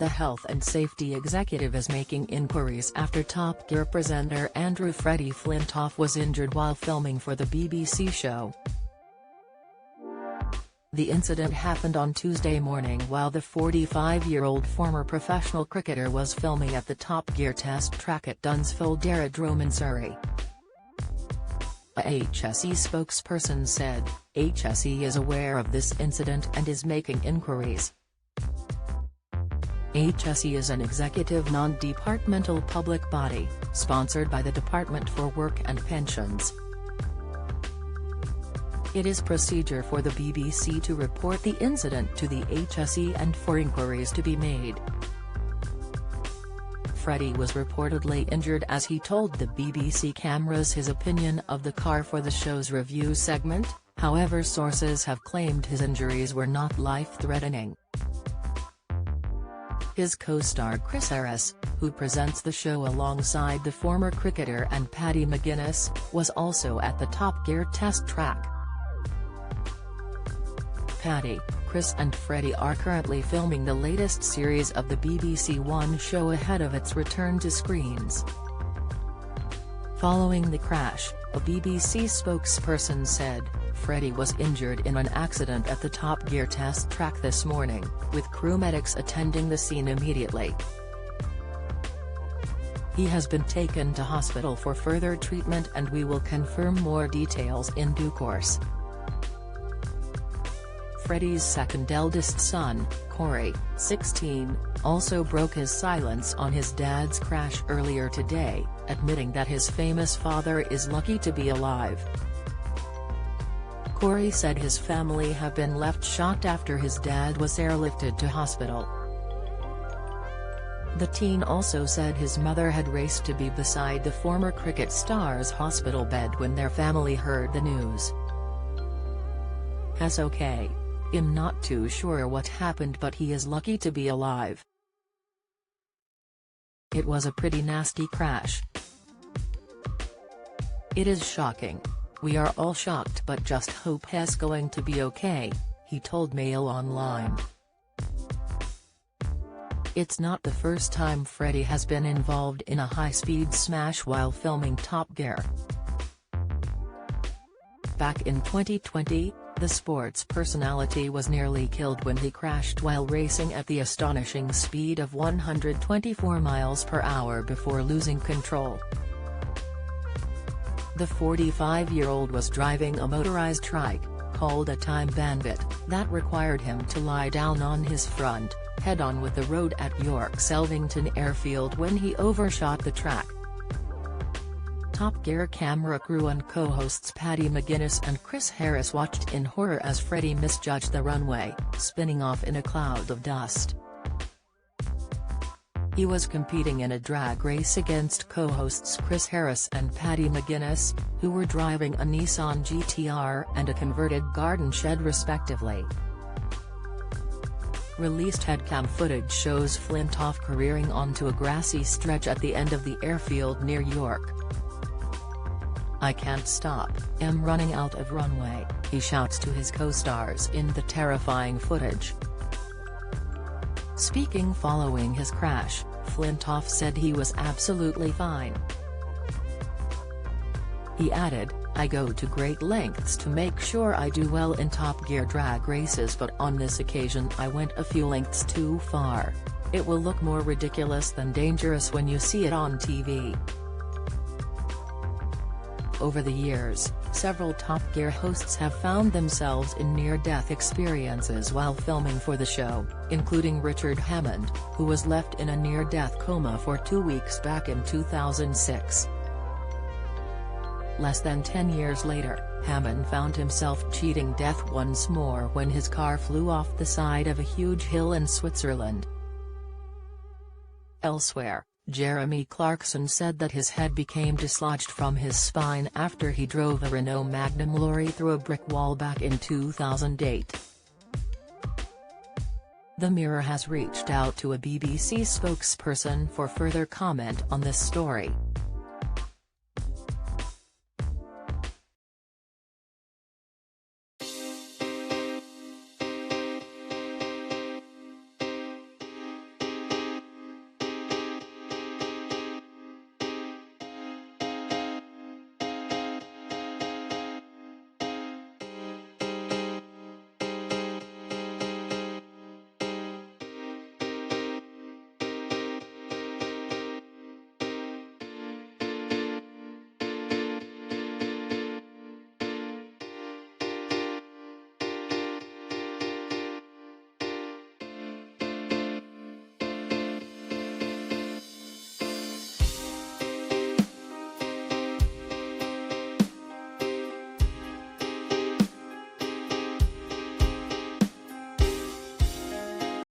The health and safety executive is making inquiries after Top Gear presenter Freddie Flintoff was injured while filming for the BBC show. The incident happened on Tuesday morning while the 45-year-old former professional cricketer was filming at the Top Gear test track at Dunsfold Aerodrome in Surrey. A HSE spokesperson said, HSE is aware of this incident and is making inquiries. HSE is an executive non-departmental public body, sponsored by the Department for Work and Pensions. It is procedure for the BBC to report the incident to the HSE and for inquiries to be made. Freddie was reportedly injured as he told the BBC cameras his opinion of the car for the show's review segment, however sources have claimed his injuries were not life-threatening. His co-star Chris Harris, who presents the show alongside the former cricketer and Paddy McGuinness, was also at the Top Gear test track. Paddy, Chris and Freddie are currently filming the latest series of the BBC One show ahead of its return to screens. Following the crash, a BBC spokesperson said, Freddie was injured in an accident at the Top Gear test track this morning, with crew medics attending the scene immediately. He has been taken to hospital for further treatment and we will confirm more details in due course. Freddie's second eldest son, Corey, 16, also broke his silence on his dad's crash earlier today, admitting that his famous father is lucky to be alive. Corey said his family have been left shocked after his dad was airlifted to hospital. The teen also said his mother had raced to be beside the former cricket star's hospital bed when their family heard the news. "Has okay. I'm not too sure what happened but he is lucky to be alive. It was a pretty nasty crash. It is shocking. We are all shocked but just hope he's going to be okay," he told Mail Online. It's not the first time Freddie has been involved in a high-speed smash while filming Top Gear. Back in 2020, the sports personality was nearly killed when he crashed while racing at the astonishing speed of 124 miles per hour before losing control. The 45-year-old was driving a motorized trike, called a time bandit, that required him to lie down on his front, head-on with the road at York Selvington Airfield when he overshot the track. Top Gear camera crew and co-hosts Paddy McGuinness and Chris Harris watched in horror as Freddie misjudged the runway, spinning off in a cloud of dust. He was competing in a drag race against co-hosts Chris Harris and Paddy McGuinness, who were driving a Nissan GT-R and a converted garden shed respectively. Released headcam footage shows Flintoff careering onto a grassy stretch at the end of the airfield near York. "I can't stop, I'm running out of runway," he shouts to his co-stars in the terrifying footage. Speaking following his crash, Flintoff said he was absolutely fine. He added, "I go to great lengths to make sure I do well in Top Gear drag races but on this occasion I went a few lengths too far. It will look more ridiculous than dangerous when you see it on TV." Over the years, several Top Gear hosts have found themselves in near-death experiences while filming for the show, including Richard Hammond, who was left in a near-death coma for 2 weeks back in 2006. Less than 10 years later, Hammond found himself cheating death once more when his car flew off the side of a huge hill in Switzerland. Elsewhere, Jeremy Clarkson said that his head became dislodged from his spine after he drove a Renault Magnum lorry through a brick wall back in 2008. The Mirror has reached out to a BBC spokesperson for further comment on this story.